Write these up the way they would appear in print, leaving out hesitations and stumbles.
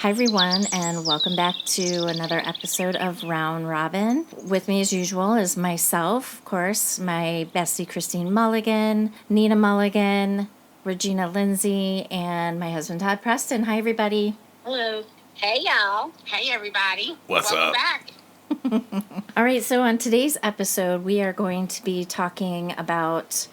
Hi, everyone, and welcome back to another episode of Round Robin. With me, as usual, is myself, of course, my bestie Christine Mulligan, Nina Mulligan, Regina Lindsay, and my husband Todd Preston. Hi, everybody. Hello. Hey, y'all. Hey, everybody. What's Welcome up? back. All right, so on today's episode, we are going to be talking about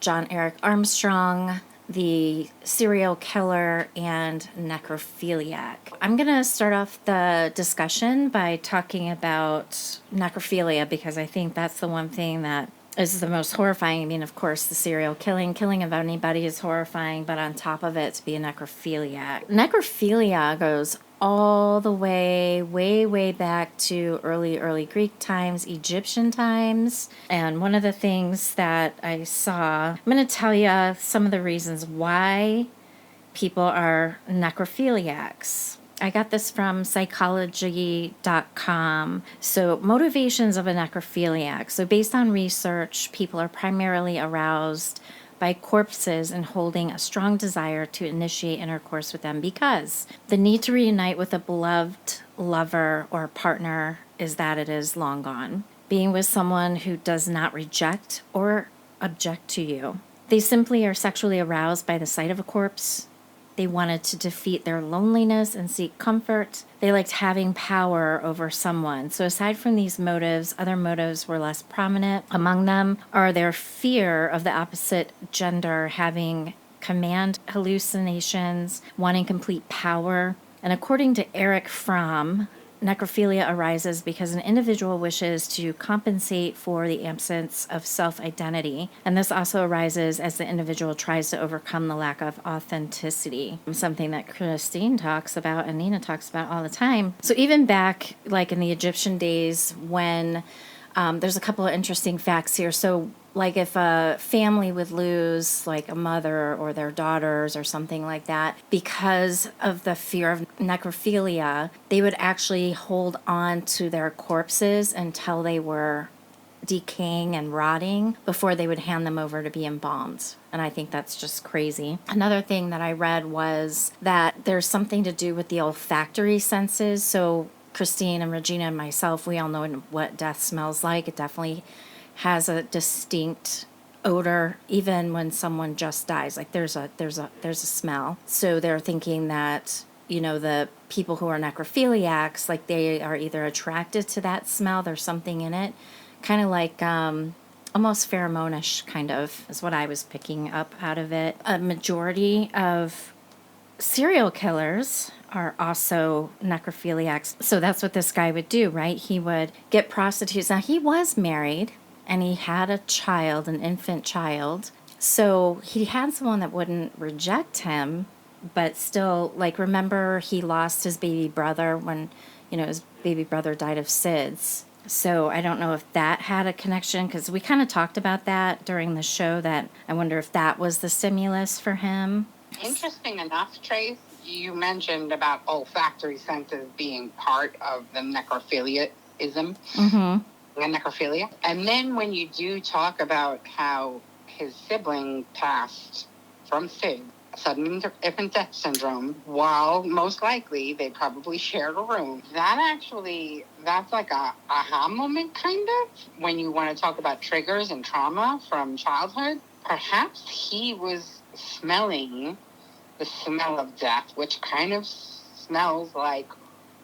John Eric Armstrong, the serial killer, and necrophiliac. I'm going to start off the discussion by talking about necrophilia because I think that's the one thing that is the most horrifying. I mean, of course, the serial killing of anybody is horrifying, but on top of it, to be a necrophiliac. Necrophilia goes all the way back to early Greek times, Egyptian times. And one of the things that I saw, I'm going to tell you some of the reasons why people are necrophiliacs. I got this from psychology.com. So, motivations of a necrophiliac. So, based on research, people are primarily aroused by corpses and holding a strong desire to initiate intercourse with them because the need to reunite with a beloved lover or partner is that it is long gone. Being with someone who does not reject or object to you. They simply are sexually aroused by the sight of a corpse. They wanted to defeat their loneliness and seek comfort. They liked having power over someone. So aside from these motives, other motives were less prominent. Among them are their fear of the opposite gender having command hallucinations, wanting complete power. And according to Erich Fromm, necrophilia arises because an individual wishes to compensate for the absence of self-identity. And this also arises as the individual tries to overcome the lack of authenticity, something that Christine talks about and Nina talks about all the time. So even back like in the Egyptian days when there's a couple of interesting facts here. So like if a family would lose like a mother or their daughters or something like that, because of the fear of necrophilia, they would actually hold on to their corpses until they were decaying and rotting before they would hand them over to be embalmed. And I think that's just crazy. Another thing that I read was that there's something to do with the olfactory senses. So Christine and Regina and myself, we all know what death smells like. It definitely has a distinct odor even when someone just dies. Like there's a smell. So they're thinking that, you know, the people who are necrophiliacs, like they are either attracted to that smell, there's something in it, kind of like almost pheromone-ish kind of is what I was picking up out of it. A majority of serial killers are also necrophiliacs. So that's what this guy would do, right? He would get prostitutes. Now, he was married and he had a child, an infant child. So he had someone that wouldn't reject him, but still, like, remember he lost his baby brother when, you know, his baby brother died of SIDS. So I don't know if that had a connection, because we kind of talked about that during the show, that I wonder if that was the stimulus for him. Interesting enough, Trace, you mentioned about olfactory senses being part of the necrophiliaism. Mm-hmm. And necrophilia. And then when you do talk about how his sibling passed from SID, sudden infant death syndrome, while most likely they probably shared a room, that's like a aha moment kind of, when you want to talk about triggers and trauma from childhood. Perhaps he was smelling the smell of death, which kind of smells like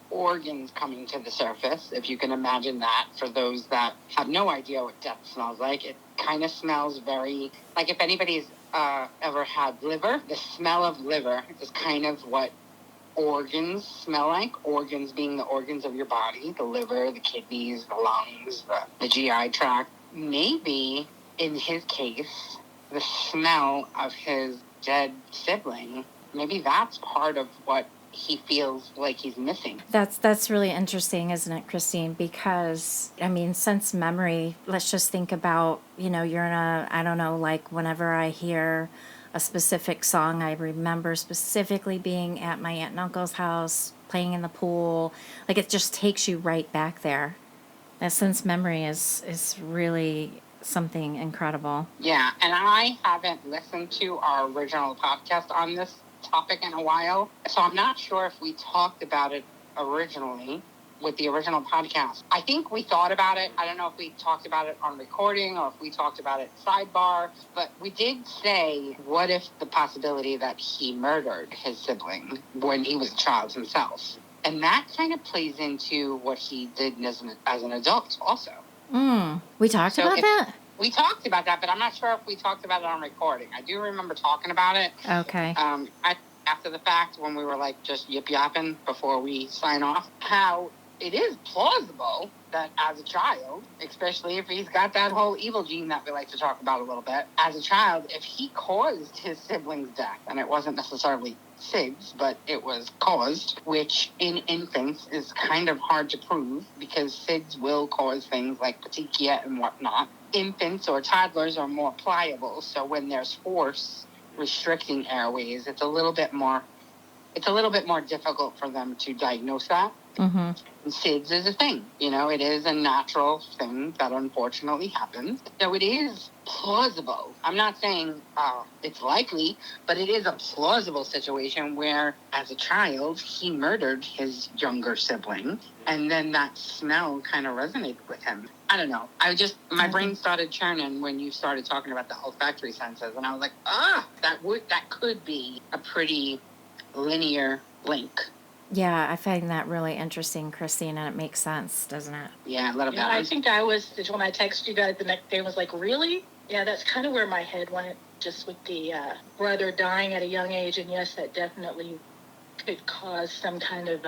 organs coming to the surface, if you can imagine that. For those that have no idea what death smells like, it kind of smells very, like if anybody's ever had liver, the smell of liver is kind of what organs smell like. Organs being the organs of your body, the liver, the kidneys, the lungs, the GI tract. Maybe in his case, the smell of his dead sibling, maybe that's part of what he feels like he's missing. That's really interesting, isn't it, Christine? Because, I mean, since memory, let's just think about, you know, you're in a, I don't know, like whenever I hear a specific song, I remember specifically being at my aunt and uncle's house, playing in the pool. Like it just takes you right back there. That sense memory is really something incredible. Yeah, and I haven't listened to our original podcast on this topic in a while. So I'm not sure if we talked about it originally with the original podcast. I think we thought about it. I don't know if we talked about it on recording or if we talked about it sidebar, but we did say, what if the possibility that he murdered his sibling when he was a child himself? And that kind of plays into what he did as an adult also. We talked about that? We talked about that, but I'm not sure if we talked about it on recording. I do remember talking about it. Okay. After the fact, when we were like just yip-yapping before we sign off, how it is plausible that as a child, especially if he's got that whole evil gene that we like to talk about a little bit, as a child, if he caused his sibling's death, and it wasn't necessarily Sid's, but it was caused, which in infants is kind of hard to prove because Sid's will cause things like petechia and whatnot. Infants or toddlers are more pliable, so when there's force restricting airways, it's a little bit more difficult for them to diagnose that. Mm-hmm. SIDS is a thing. It is a natural thing that unfortunately happens. So it is plausible. I'm not saying it's likely, but it is a plausible situation where, as a child, he murdered his younger sibling, and then that smell kind of resonated with him. I don't know. My brain started churning when you started talking about the olfactory senses, and I was like, that could be a pretty linear link. Yeah, I find that really interesting, Christine, and it makes sense, doesn't it? Yeah, a little bit. I think when I texted you guys the next day, was like, really? Yeah, that's kind of where my head went, just with the brother dying at a young age. And yes, that definitely could cause some kind of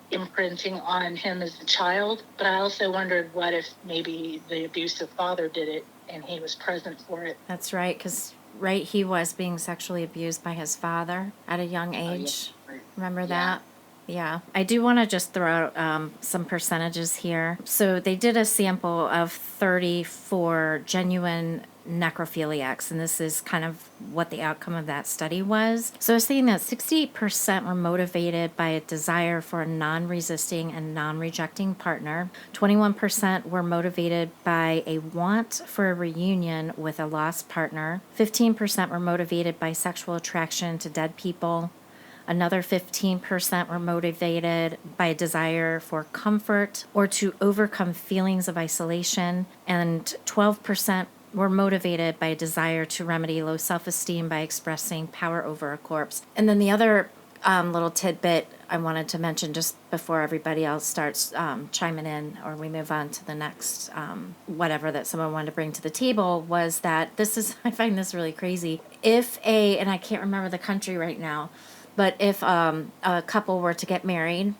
imprinting on him as a child. But I also wondered what if maybe the abusive father did it and he was present for it. That's right, because he was being sexually abused by his father at a young age. Yeah. Remember that? Yeah. I do want to just throw out some percentages here. So they did a sample of 34 genuine necrophiliacs, and this is kind of what the outcome of that study was. So it's saying that 68% were motivated by a desire for a non-resisting and non-rejecting partner. 21% were motivated by a want for a reunion with a lost partner. 15% were motivated by sexual attraction to dead people. Another 15% were motivated by a desire for comfort or to overcome feelings of isolation, and 12% were motivated by a desire to remedy low self-esteem by expressing power over a corpse. And then the other little tidbit I wanted to mention just before everybody else starts chiming in or we move on to the next whatever that someone wanted to bring to the table was that I find this really crazy. And I can't remember the country right now, but if a couple were to get married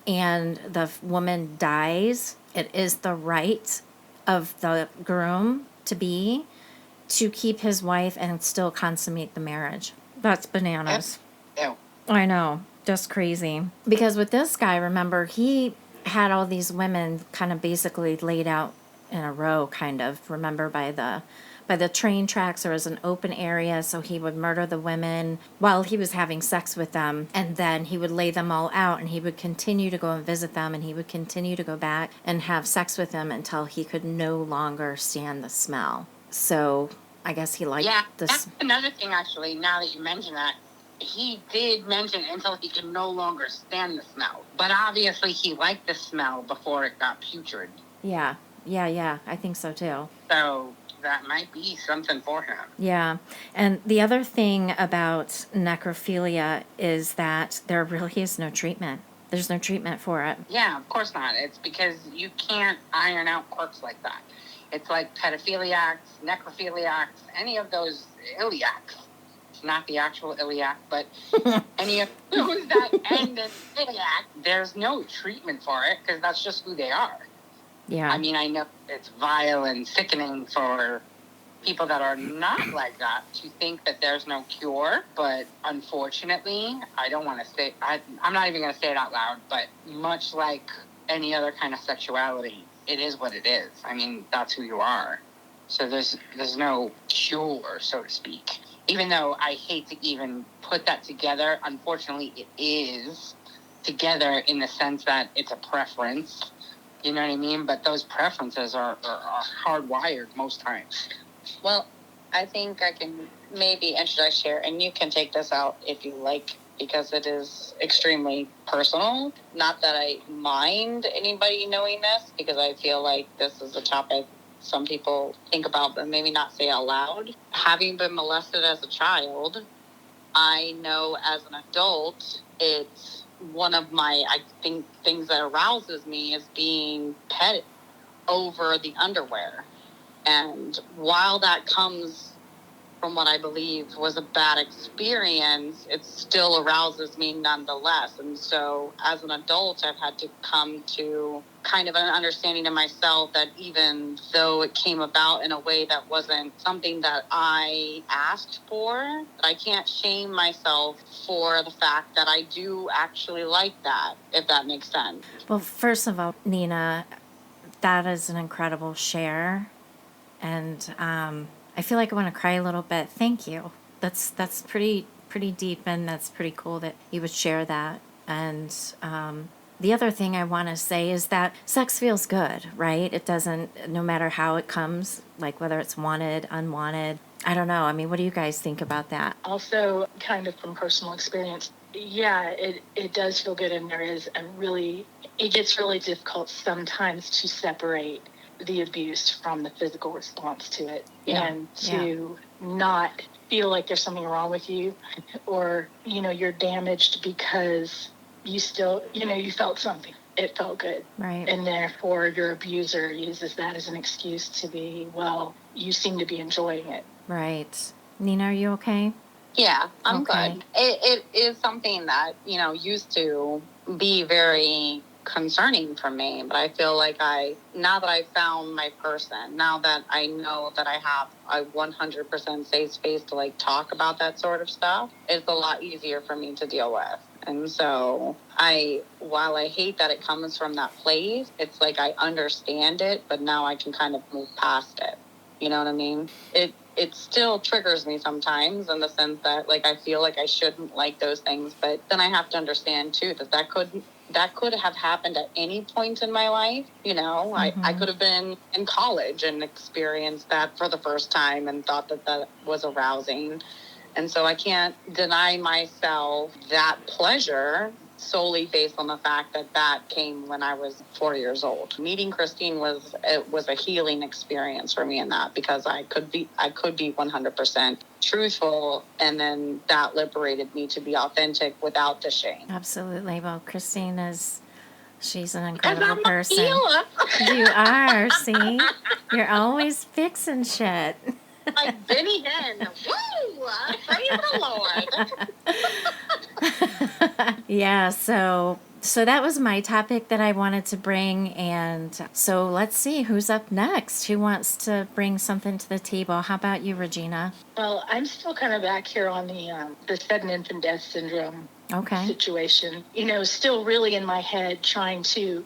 and the woman dies, it is the right of the groom to keep his wife and still consummate the marriage. That's bananas. Ew. I know. Just crazy. Because with this guy, remember, he had all these women kind of basically laid out in a row, kind of, remember, by the train tracks. There was an open area, so he would murder the women while he was having sex with them, and then he would lay them all out, and he would continue to go and visit them, and he would continue to go back and have sex with them until he could no longer stand the smell. So I guess he liked this. That's another thing, actually, now that you mention that. He did mention until he could no longer stand the smell. But obviously he liked the smell before it got putrid. Yeah, I think so too. So that might be something for him. Yeah. And the other thing about necrophilia is that there really is no treatment. There's no treatment for it. Yeah, of course not. It's because you can't iron out quirks like that. It's like pedophiliacs, necrophiliacs, any of those iliacs. Not the actual iliac, but any of those that end in iliac, there's no treatment for it because that's just who they are. Yeah. I mean, I know it's vile and sickening for people that are not like that to think that there's no cure, but unfortunately, I don't want to say, I'm not even going to say it out loud, but much like any other kind of sexuality, it is what it is. I mean, that's who you are. So there's no cure, so to speak. Even though I hate to even put that together, unfortunately it is together in the sense that it's a preference. You know what I mean? But those preferences are hardwired most times. Well, I think I can maybe introduce here, and you can take this out if you like, because it is extremely personal. Not that I mind anybody knowing this, because I feel like this is a topic some people think about, but maybe not say out loud. Having been molested as a child, I know as an adult, it's one of my, I think, things that arouses me is being petted over the underwear. And while that comes from what I believe was a bad experience, it still arouses me nonetheless. And so as an adult, I've had to come to kind of an understanding of myself that even though it came about in a way that wasn't something that I asked for, I can't shame myself for the fact that I do actually like that, if that makes sense. Well, first of all, Nina, that is an incredible share. And I feel like I want to cry a little bit. Thank you. That's pretty deep, and that's pretty cool that you would share that. And the other thing I want to say is that sex feels good, right? It doesn't, no matter how it comes, like whether it's wanted, unwanted. I don't know. I mean, what do you guys think about that? Also, kind of from personal experience, yeah, it does feel good, and it gets really difficult sometimes to separate the abuse from the physical response to it, and to not feel like there's something wrong with you, or you're damaged because you still you felt something. It felt good, right? And therefore your abuser uses that as an excuse to be, well, you seem to be enjoying it. Right. Nina, are you okay? Yeah, I'm Okay. good. It is something that, used to be very concerning for me, but I feel like now that I found my person, now that I know that I have a 100% safe space to like talk about that sort of stuff, it's a lot easier for me to deal with. And so while I hate that it comes from that place, it's like I understand it, but now I can kind of move past it. You know what I mean? It still triggers me sometimes in the sense that like I feel like I shouldn't like those things, but then I have to understand too that could have happened at any point in my life. I could have been in college and experienced that for the first time and thought that was arousing. And so I can't deny myself that pleasure solely based on the fact that came when I was 4 years old. Meeting Christine was a healing experience for me in that, because I could be 100% truthful, and then that liberated me to be authentic without the shame. Absolutely. Well, Christine she's an incredible I'm person. A healer. You are, see? You're always fixing shit. Like Benny Hinn. Woo! Praise the Lord. Yeah, so that was my topic that I wanted to bring, and so let's see who's up next. Who wants to bring something to the table? How about you, Regina? Well, I'm still kind of back here on the sudden infant death syndrome situation. Still really in my head trying to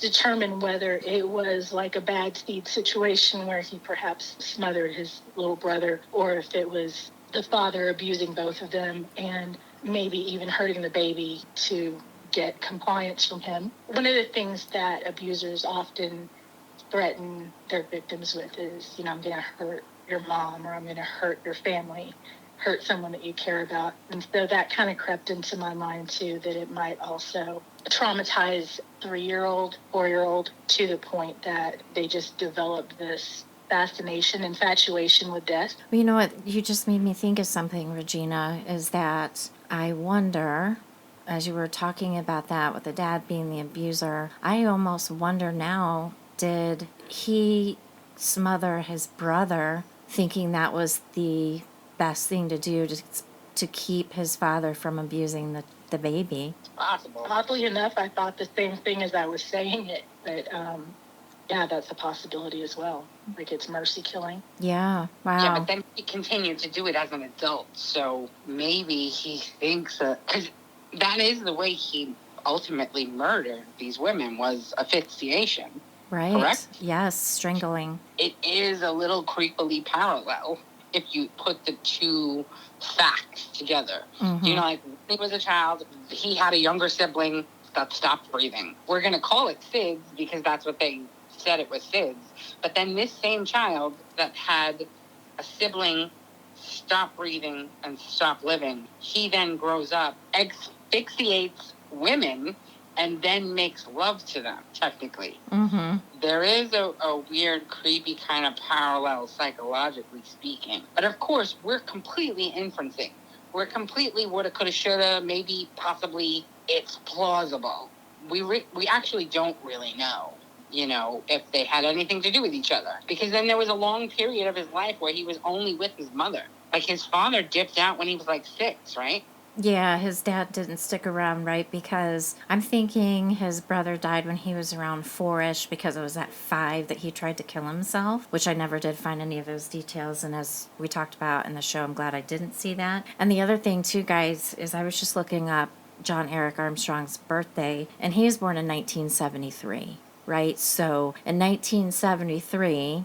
determine whether it was like a bad seed situation where he perhaps smothered his little brother, or if it was the father abusing both of them and maybe even hurting the baby to get compliance from him. One of the things that abusers often threaten their victims with is, I'm going to hurt your mom, or I'm going to hurt your family, hurt someone that you care about. And so that kind of crept into my mind too, that it might also traumatize 3-year-old, 4-year-old to the point that they just develop this fascination, infatuation with death. Well, you know what? You just made me think of something, Regina, is that I wonder, as you were talking about that with the dad being the abuser, I almost wonder now, did he smother his brother thinking that was the best thing to do to keep his father from abusing the baby? Possible. Oddly enough, I thought the same thing as I was saying it, but yeah, that's a possibility as well. Like it's mercy killing. Yeah, wow. Yeah, but then he continued to do it as an adult, so maybe he thinks because that is the way he ultimately murdered these women, was asphyxiation. Right. Correct? Yes, strangling. It is a little creepily parallel if you put the two facts together. Mm-hmm. Like when he was a child, he had a younger sibling that stopped breathing. We're going to call it SIDS because that's what they said it was SIDS. But then this same child that had a sibling stop breathing and stop living, he then grows up, asphyxiates women, and then makes love to them, technically. Mm-hmm. There is a weird, creepy kind of parallel, psychologically speaking. But of course, we're completely inferencing. We're completely woulda, coulda, shoulda, maybe, possibly. It's plausible. We actually don't really know, if they had anything to do with each other. Because then there was a long period of his life where he was only with his mother. Like, his father dipped out when he was like 6, right? Yeah, his dad didn't stick around, right? Because I'm thinking his brother died when he was around 4-ish, because it was at 5 that he tried to kill himself, which I never did find any of those details. And as we talked about in the show, I'm glad I didn't see that. And the other thing, too, guys, is I was just looking up John Eric Armstrong's birthday, and he was born in 1973, right? So in 1973,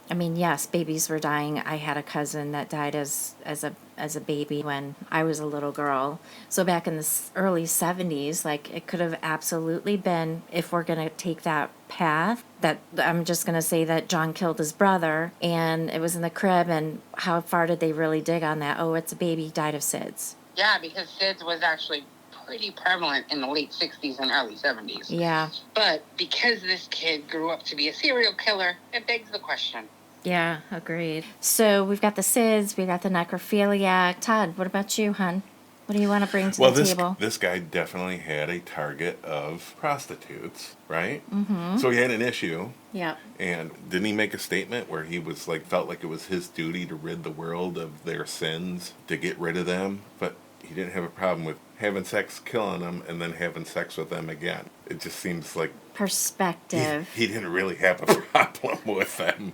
I mean, yes, babies were dying. I had a cousin that died as a baby when I was a little girl. So back in the early 70s, like, it could have absolutely been, if we're going to take that path, that I'm just going to say that John killed his brother and it was in the crib, and how far did they really dig on that? Oh, it's a baby, died of SIDS. Yeah, because SIDS was actually pretty prevalent in the late 60s and early 70s. Yeah. But because this kid grew up to be a serial killer, it begs the question. Yeah, agreed. So we've got the SIDS, we've got the necrophiliac. Todd, what about you, hon? What do you want to bring to the table? This guy definitely had a target of prostitutes, right? Mm-hmm. So he had an issue. Yeah. And didn't he make a statement where he was like, felt like it was his duty to rid the world of their sins, to get rid of them? But he didn't have a problem with having sex, killing them, and then having sex with them again. It just seems like perspective. He didn't really have a problem with them.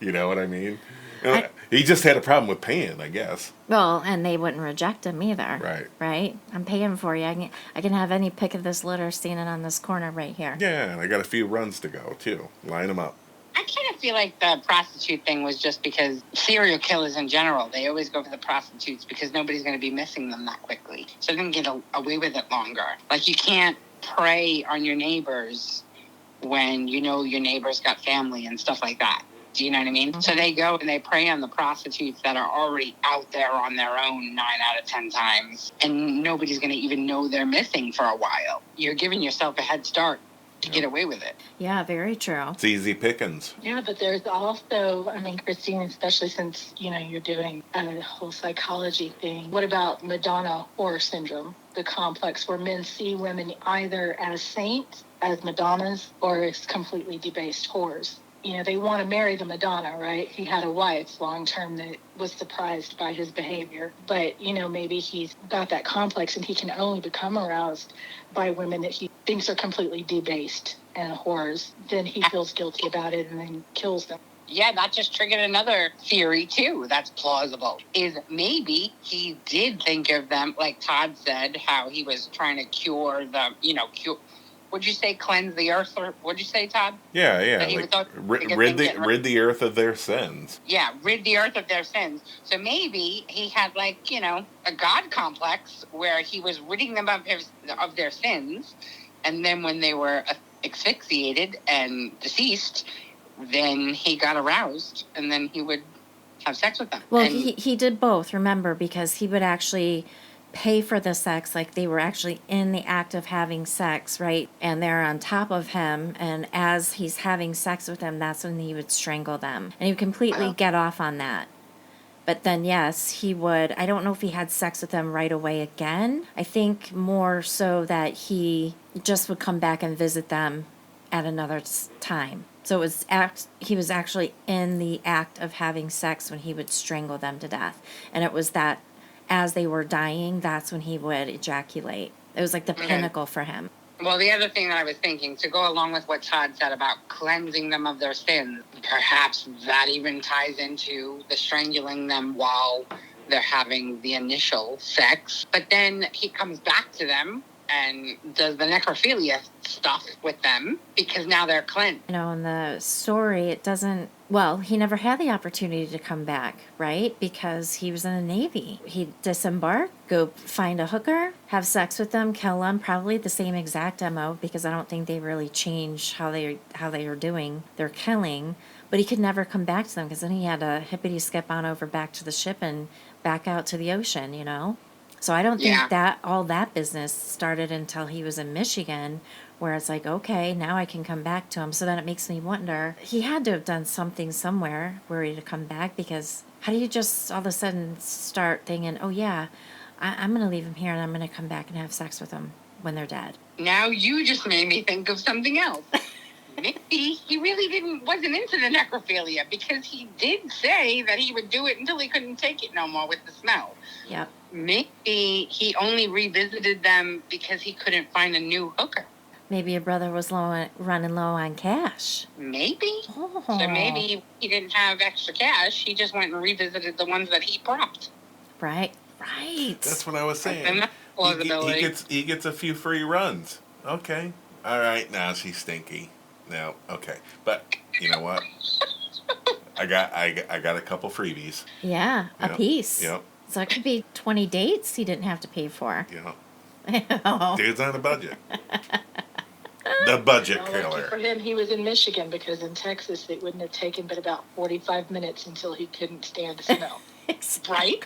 You know what I mean? He just had a problem with paying, I guess. Well, and they wouldn't reject him either. Right. Right? I'm paying for you. I can have any pick of this litter standing on this corner right here. Yeah, and I got a few runs to go, too. Line them up. I kind of feel like the prostitute thing was just because serial killers in general, they always go for the prostitutes because nobody's going to be missing them that quickly. So they can get away with it longer. Like, you can't prey on your neighbors when you know your neighbors got family and stuff like that. Do you know what I mean? Mm-hmm. So they go and they prey on the prostitutes that are already out there on their own 9 out of 10 times. And nobody's going to even know they're missing for a while. You're giving yourself a head start to get away with it. Yeah, very true. It's easy pickings. Yeah, but there's also, Christine, especially since, you're doing a whole psychology thing. What about Madonna whore syndrome? The complex where men see women either as saints, as Madonnas, or as completely debased whores. They want to marry the Madonna, right? He had a wife long-term that was surprised by his behavior. But, maybe he's got that complex and he can only become aroused by women that he thinks are completely debased and whores. Then he feels guilty about it and then kills them. Yeah, that just triggered another theory, too, that's plausible. Is maybe he did think of them, like Todd said, how he was trying to cure the, would you say cleanse the earth? Or what'd you say, Todd? Yeah. Like, rid the earth of their sins. Yeah, rid the earth of their sins. So maybe he had, a God complex where he was ridding them of their sins. And then when they were asphyxiated and deceased, then he got aroused and then he would have sex with them. Well, he did both, remember, because he would actually pay for the sex, like they were actually in the act of having sex, right? And they're on top of him, and as he's having sex with them, that's when he would strangle them. And he would completely get off on that. But then, yes, he would, I don't know if he had sex with them right away again. I think more so that he just would come back and visit them at another time. So he was actually in the act of having sex when he would strangle them to death. And it was that as they were dying, that's when he would ejaculate. It was like the pinnacle for him. Well, the other thing that I was thinking, to go along with what Todd said about cleansing them of their sins, perhaps that even ties into the strangling them while they're having the initial sex. But then he comes back to them and does the necrophilia stuff with them because now they're cleansed. In the story, it doesn't... Well, he never had the opportunity to come back, right? Because he was in the Navy. He'd disembark, go find a hooker, have sex with them, kill them, probably the same exact MO, because I don't think they really changed how they are doing their killing. but he could never come back to them because then he had to hippity skip on over back to the ship and back out to the ocean, you know? So I don't Yeah. think that all that business started until he was in Michigan, where it's like, okay, now I can come back to him. So then it makes me wonder, he had to have done something somewhere where he to come back, because how do you just all of a sudden start thinking, oh yeah, I'm going to leave him here and I'm going to come back and have sex with him when they're dead? Now you just made me think of something else. Maybe he really wasn't into the necrophilia, because he did say that he would do it until he couldn't take it no more with the smell. Yep. Maybe he only revisited them because he couldn't find a new hooker. Maybe your brother was running low on cash. Maybe. Oh. So maybe he didn't have extra cash. He just went and revisited the ones that he propped. Right. Right. That's what I was saying. And that's plausibility. He gets a few free runs. Okay. All right. Now she's stinky. Now, okay. But you know what? I got a couple freebies. Yeah, a Yep. piece. Yep. So it could be 20 dates he didn't have to pay for. Yeah. Dude's on a budget. The budget Well, lucky for killer. him, he was in Michigan, because in Texas it wouldn't have taken but about 45 minutes until he couldn't stand the smell. Right?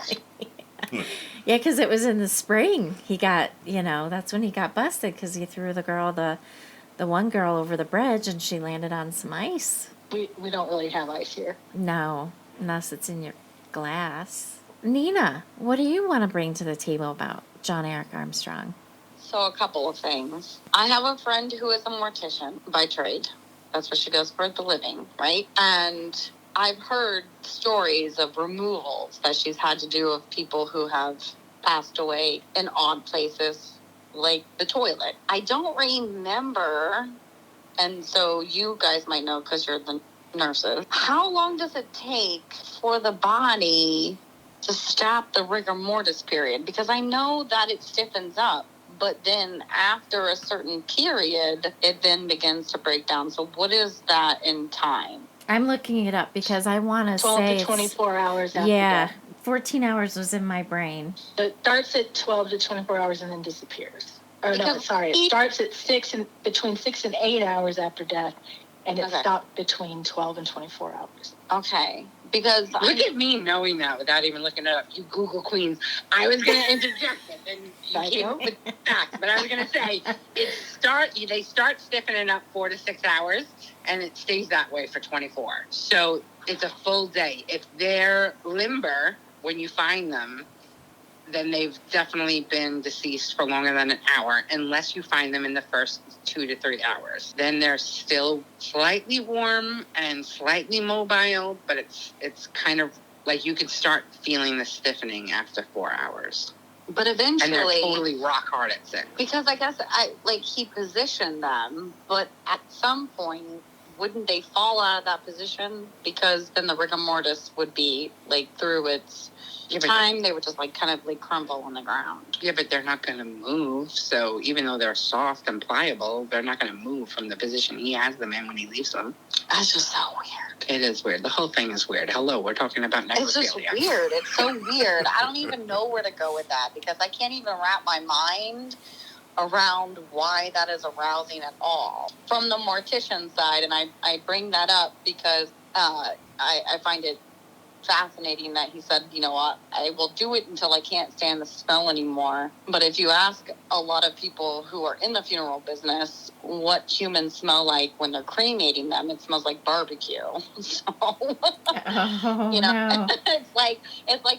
Yeah, because it was in the spring. He got, that's when he got busted, because he threw the one girl over the bridge and she landed on some ice. We don't really have ice here. No, unless it's in your glass. Nina, what do you want to bring to the table about John Eric Armstrong? So a couple of things. I have a friend who is a mortician by trade. That's what she does for the living, right? And I've heard stories of removals that she's had to do of people who have passed away in odd places, like the toilet. I don't remember, and so you guys might know because you're the nurses. How long does it take for the body to stop the rigor mortis period? Because I know that it stiffens up, but then after a certain period, it then begins to break down. So what is that in time? I'm looking it up because I want to 12 say to 24 hours after yeah, death. 14 hours was in my brain. So it starts at 12 to 24 hours and then disappears. Or no, Because sorry, it starts at between 6 and 8 hours after death, and it Okay. stopped between 12 and 24 hours. Okay. Because Look at me knowing that without even looking it up. You Google Queens. I was going to interject it, and you came up with facts. But I was going to say, they start stiffening up 4 to 6 hours, and it stays that way for 24. So it's a full day. If they're limber when you find them, then they've definitely been deceased for longer than an hour, unless you find them in the first 2 to 3 hours. Then they're still slightly warm and slightly mobile, but it's kind of like you could start feeling the stiffening after 4 hours. but And they're eventually, totally rock hard at 6. because I guess he positioned them, but at some point, wouldn't they fall out of that position? Because then the rigor mortis would be through its time, they would just kind of crumble on the ground. Yeah, but they're not going to move. So even though they're soft and pliable, they're not going to move from the position he has them in when he leaves them. That's just so weird. It is weird. The whole thing is weird. Hello, we're talking about necrophilia. It's just weird. It's so weird. I don't even know where to go with that, because I can't even wrap my mind around why that is arousing at all. From the mortician side, and I bring that up because I find it fascinating that he said, you know what, I will do it until I can't stand the smell anymore. But if you ask a lot of people who are in the funeral business what humans smell like when they're cremating them, it smells like barbecue. So, Oh, you know, no. it's like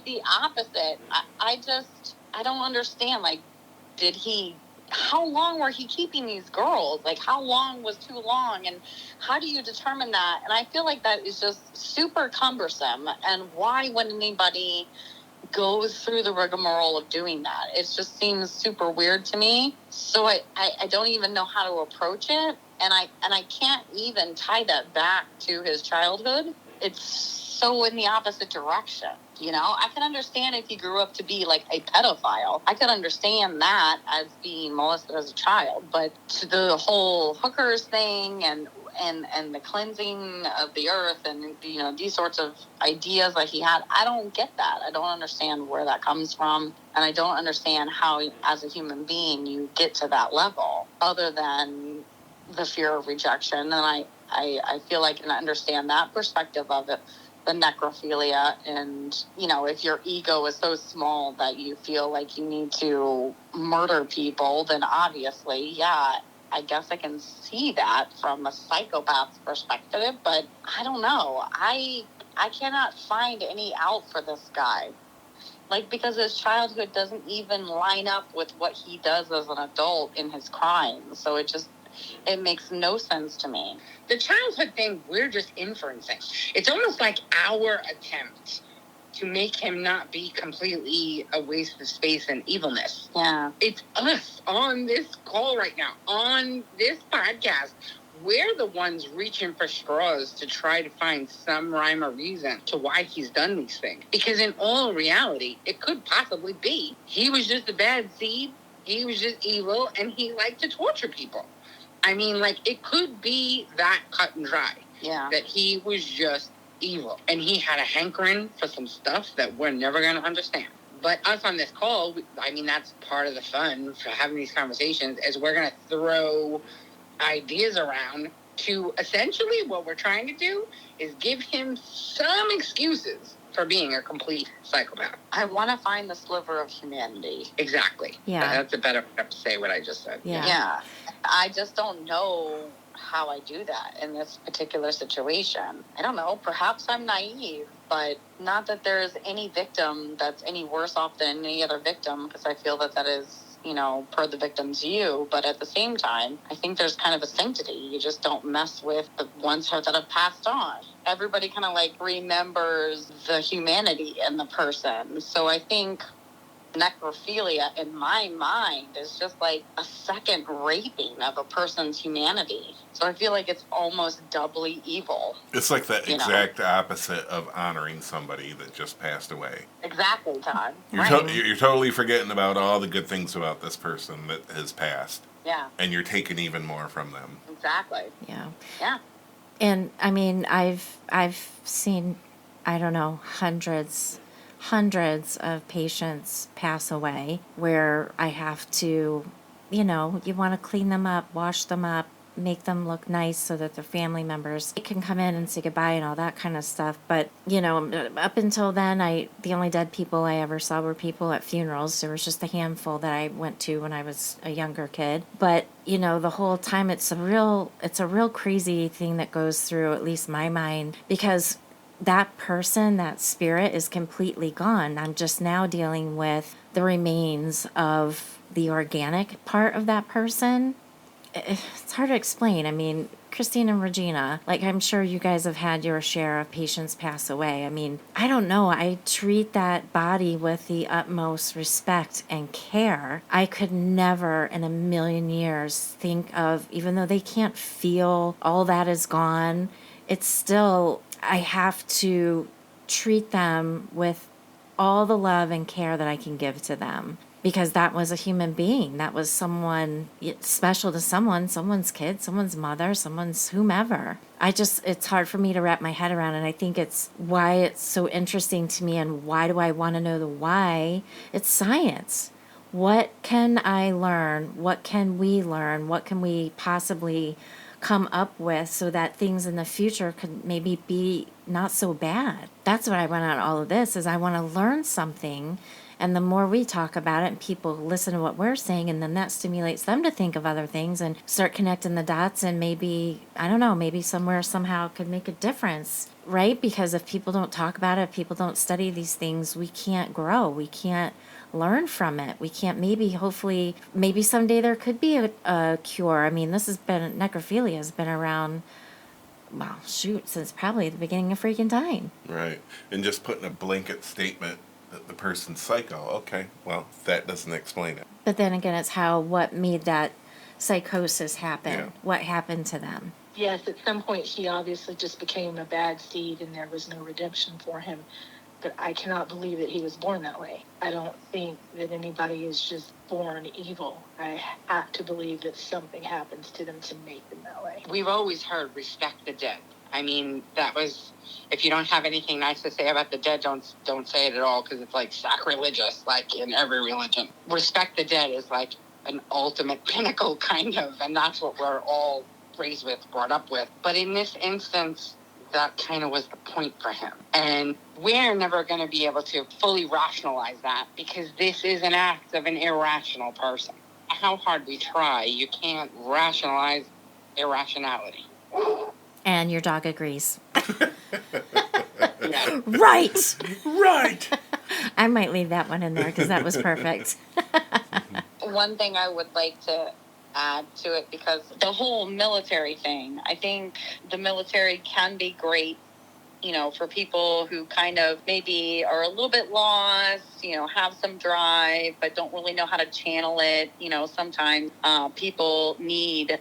the opposite. I don't understand. How long were he keeping these girls? How long was too long? And how do you determine that? And I feel like that is just super cumbersome. And why would anybody goes through the rigmarole of doing that? It just seems super weird to me. So I don't even know how to approach it. And I can't even tie that back to his childhood. It's so in the opposite direction. You know, I can understand if he grew up to be a pedophile. I could understand that as being molested as a child. But to the whole hookers thing and the cleansing of the earth and, these sorts of ideas that he had, I don't get that. I don't understand where that comes from. And I don't understand how, as a human being, you get to that level other than the fear of rejection. And I feel like I can understand that perspective of it, the necrophilia. And, you know, if your ego is so small that you feel like you need to murder people, then obviously, yeah, I guess I can see that from a psychopath's perspective, but I don't know. I cannot find any out for this guy. Like, because his childhood doesn't even line up with what he does as an adult in his crimes. So it makes no sense to me. The childhood thing, we're just inferencing. It's almost like our attempt to make him not be completely a waste of space and evilness. Yeah. It's us on this call right now, on this podcast. We're the ones reaching for straws to try to find some rhyme or reason to why he's done these things. Because in all reality, it could possibly be he was just a bad seed, he was just evil, and he liked to torture people. I mean, like, it could be that cut and dry. Yeah. That he was just evil. And he had a hankering for some stuff that we're never going to understand. But us on this call, I mean, that's part of the fun for having these conversations, is we're going to throw ideas around to essentially what we're trying to do is give him some excuses for being a complete psychopath. I want to find the sliver of humanity. Exactly. Yeah. That's a better way to say what I just said. Yeah. I just don't know how I do that in this particular situation. I don't know. Perhaps I'm naive, but not that there's any victim that's any worse off than any other victim, because I feel that is, you know, per the victim's view. But at the same time, I think there's kind of a sanctity. You just don't mess with the ones that have passed on. Everybody kind of like remembers the humanity in the person. So I think necrophilia in my mind is just like a second raping of a person's humanity. So I feel like it's almost doubly evil. It's like the exact opposite of honoring somebody that just passed away. Exactly, Todd. You're totally forgetting about all the good things about this person that has passed. Yeah. And you're taking even more from them. Exactly. Yeah. Yeah. And I mean, I've seen, I don't know, hundreds of patients pass away where I have to, you know, you want to clean them up, wash them up, make them look nice so that their family members can come in and say goodbye and all that kind of stuff. But, you know, up until then, the only dead people I ever saw were people at funerals. There was just a handful that I went to when I was a younger kid. But, you know, the whole time it's a real crazy thing that goes through at least my mind, because that person, that spirit is completely gone. I'm just now dealing with the remains of the organic part of that person. It's hard to explain. I mean, Christine and Regina, like, I'm sure you guys have had your share of patients pass away. I mean, I don't know. I treat that body with the utmost respect and care. I could never in a million years think of, even though they can't feel, all that is gone, it's still, I have to treat them with all the love and care that I can give to them, because that was a human being. That was someone special to someone's kid, someone's mother, someone's whomever. It's hard for me to wrap my head around, and I think it's why it's so interesting to me, and why do I want to know the why? It's science. What can I learn? What can we learn? What can we possibly come up with so that things in the future could maybe be not so bad? That's what I want out of all of this, is I want to learn something. And the more we talk about it and people listen to what we're saying, and then that stimulates them to think of other things and start connecting the dots, and maybe, I don't know, maybe somewhere, somehow could make a difference, right? Because if people don't talk about it, if people don't study these things, we can't grow. We can't learn from it. We can't, hopefully, maybe someday there could be a cure. I mean, necrophilia has been around, well, since probably the beginning of freaking time. Right. And just putting a blanket statement that the person's psycho, okay, well, that doesn't explain it. But then again, it's what made that psychosis happen. Yeah. What happened to them? Yes, at some point he obviously just became a bad seed and there was no redemption for him. But I cannot believe that he was born that way. I don't think that anybody is just born evil. I have to believe that something happens to them to make them that way. We've always heard respect the dead. I mean, that was, if you don't have anything nice to say about the dead, don't say it at all, because it's like sacrilegious, like in every religion. Respect the dead is like an ultimate pinnacle, kind of, and that's what we're all raised with, brought up with. But in this instance, that kind of was the point for him. And we're never going to be able to fully rationalize that because this is an act of an irrational person. How hard we try, you can't rationalize irrationality. And your dog agrees. Yeah. Right! Right! I might leave that one in there because that was perfect. One thing I would like to add to it, because the whole military thing, I think the military can be great, you know, for people who kind of maybe are a little bit lost, you know, have some drive, but don't really know how to channel it. You know, sometimes people need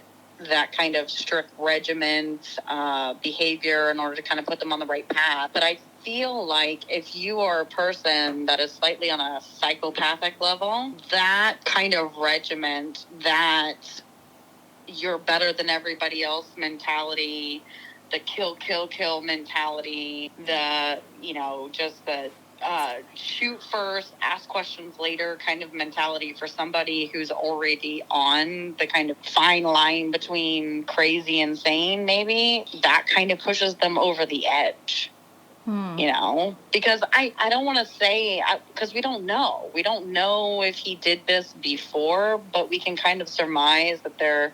that kind of strict regiment behavior in order to kind of put them on the right path. But I feel like if you are a person that is slightly on a psychopathic level, that kind of regiment, that you're better than everybody else mentality, the kill mentality, the, you know, just the shoot first, ask questions later kind of mentality for somebody who's already on the kind of fine line between crazy and sane, maybe, that kind of pushes them over the edge. You know, because I don't want to say, because we don't know. We don't know if he did this before, but we can kind of surmise that there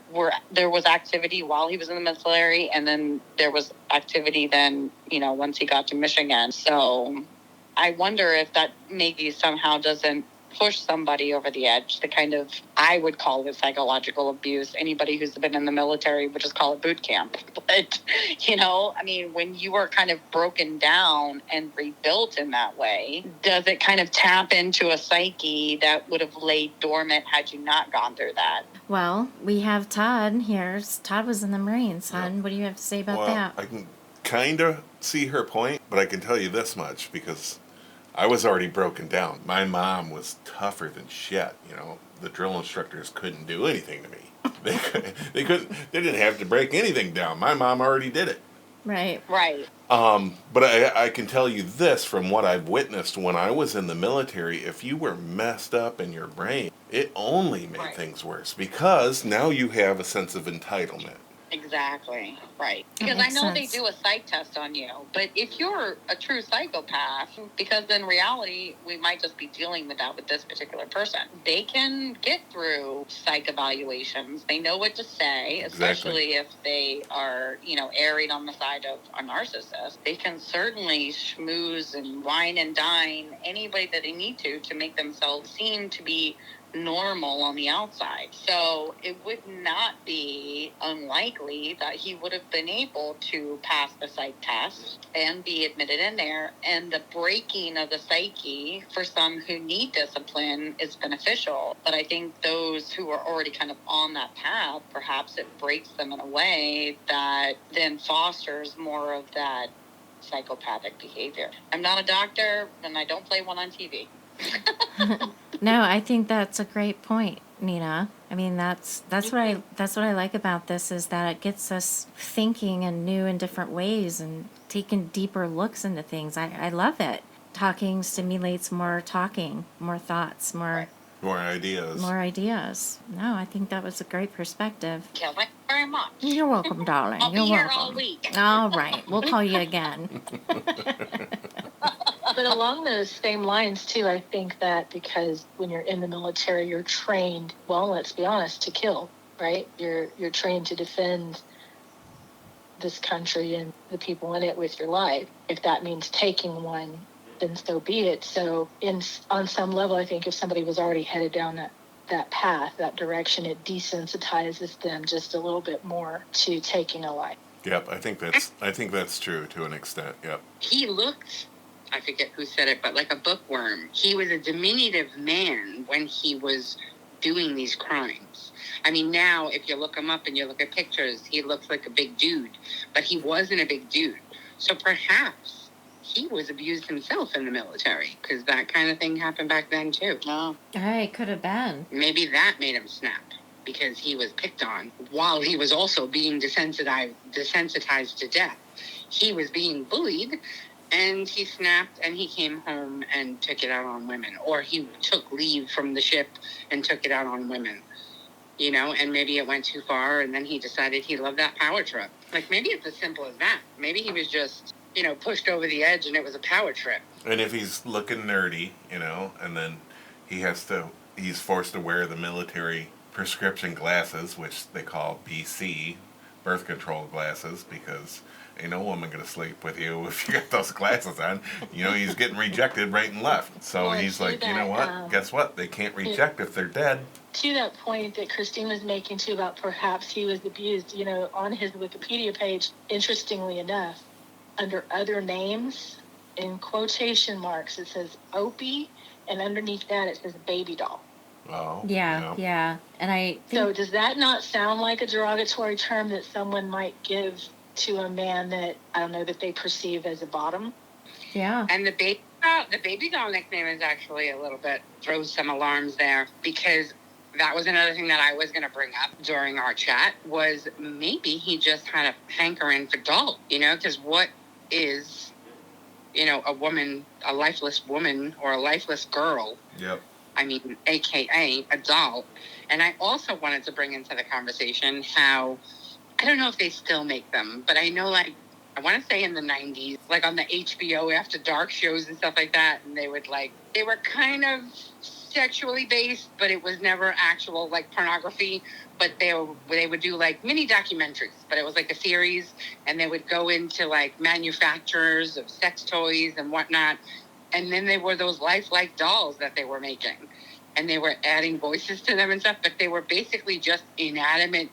was activity while he was in the military, and then there was activity then, you know, once he got to Michigan. So I wonder if that maybe somehow doesn't push somebody over the edge, the kind of, I would call it psychological abuse. Anybody who's been in the military would just call it boot camp. But, you know, I mean, when you are kind of broken down and rebuilt in that way, does it kind of tap into a psyche that would have laid dormant had you not gone through that? Well, we have Todd here. Todd was in the Marines, hon. Yep. What do you have to say about Well, that? I can kind of see her point, but I can tell you this much because I was already broken down. My mom was tougher than shit. You know, the drill instructors couldn't do anything to me. They didn't have to break anything down. My mom already did it. Right. Right. But I can tell you this from what I've witnessed when I was in the military. If you were messed up in your brain, it only made things worse because now you have a sense of entitlement. Exactly. Right. That Because I makes know sense. they do a psych test on you, but if you're a true psychopath, because in reality, we might just be dealing with that with this particular person. They can get through psych evaluations. They know what to say, especially if they are, you know, erring on the side of a narcissist. They can certainly schmooze and wine and dine anybody that they need to make themselves seem to be normal on the outside. So it would not be unlikely that he would have been able to pass the psych test and be admitted in there. And the breaking of the psyche for some who need discipline is beneficial. But I think those who are already kind of on that path, perhaps it breaks them in a way that then fosters more of that psychopathic behavior. I'm not a doctor and I don't play one on TV. No, I think that's a great point, Nina. I mean, that's what I like about this is that it gets us thinking in new and different ways and taking deeper looks into things. I love it. Talking stimulates more talking, more thoughts, more ideas. No, I think that was a great perspective. Yeah, thank you very much. You're welcome, darling. I'll You're be welcome. here all week. All right, we'll call you again. But along those same lines, too, I think that because when you're in the military, you're trained, well, let's be honest, to kill, right? You're trained to defend this country and the people in it with your life. If that means taking one, then so be it. So on some level, I think if somebody was already headed down that path, that direction, it desensitizes them just a little bit more to taking a life. Yep, I think that's true to an extent. Yep. He looked, I forget who said it, but like a bookworm. He was a diminutive man when he was doing these crimes. I mean, now if you look him up and you look at pictures, he looks like a big dude, but he wasn't a big dude. So perhaps he was abused himself in the military because that kind of thing happened back then too. No. It could have been. Maybe that made him snap because he was picked on while he was also being desensitized to death. He was being bullied. And he snapped and he came home and took it out on women. Or he took leave from the ship and took it out on women. you know, and maybe it went too far, and then he decided he loved that power trip. Like, maybe it's as simple as that. Maybe he was just, you know, pushed over the edge and it was a power trip. And if he's looking nerdy, you know, and then he's forced to wear the military prescription glasses, which they call BC, birth control glasses, because ain't no woman gonna sleep with you if you got those glasses on. You know, he's getting rejected right and left. So Well, he's to like, you know that, what? Guess what? They can't reject if they're dead. To that point that Christine was making too about perhaps he was abused, you know, on his Wikipedia page, interestingly enough, under other names, in quotation marks, it says Opie, and underneath that it says baby doll. Oh. Yeah. And I think, So does that not sound like a derogatory term that someone might give to a man that, I don't know, that they perceive as a bottom? yeah. And the baby doll nickname is actually a little bit, throws some alarms there, because that was another thing that I was going to bring up during our chat, was maybe he just had a hankering for doll, you know, because what is, you know, a lifeless woman or a lifeless girl? Yep. I mean, AKA a doll. And I also wanted to bring into the conversation how, I don't know if they still make them, but I know, like, I want to say in the 90s, like on the HBO After Dark shows and stuff like that, and they were kind of sexually based, but it was never actual, like, pornography, but they would do, like, mini documentaries, but it was like a series, and they would go into, like, manufacturers of sex toys and whatnot, and then they were those lifelike dolls that they were making, and they were adding voices to them and stuff, but they were basically just inanimate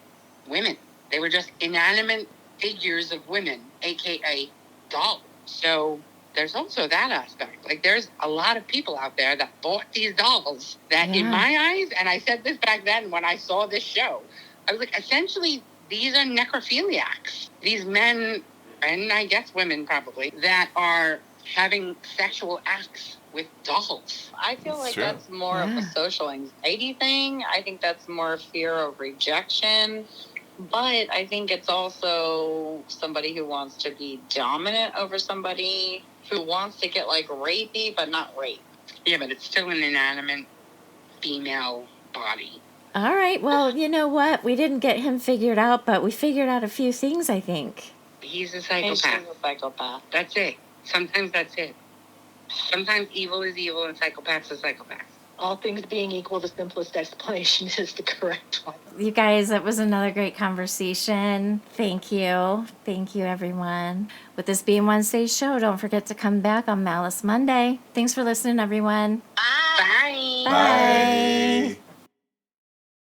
women. They were just inanimate figures of women, aka dolls. So there's also that aspect. Like, there's a lot of people out there that bought these dolls that, in my eyes, and I said this back then when I saw this show, I was like, essentially, these are necrophiliacs. These men, and I guess women probably, that are having sexual acts with dolls. I feel like Sure. that's more of a social anxiety thing. I think that's more fear of rejection. But I think it's also somebody who wants to be dominant over somebody, who wants to get, like, rapey, but not rape. Yeah, but it's still an inanimate female body. All right. Well, you know what? We didn't get him figured out, but we figured out a few things, I think. He's a He's psychopath. a psychopath. That's it. Sometimes that's it. Sometimes evil is evil and psychopaths are psychopaths. All things being equal, the simplest explanation is the correct one. You guys, that was another great conversation. Thank you. Thank you, everyone. With this being Wednesday's show, don't forget to come back on Malice Monday. Thanks for listening, everyone. Bye. Bye.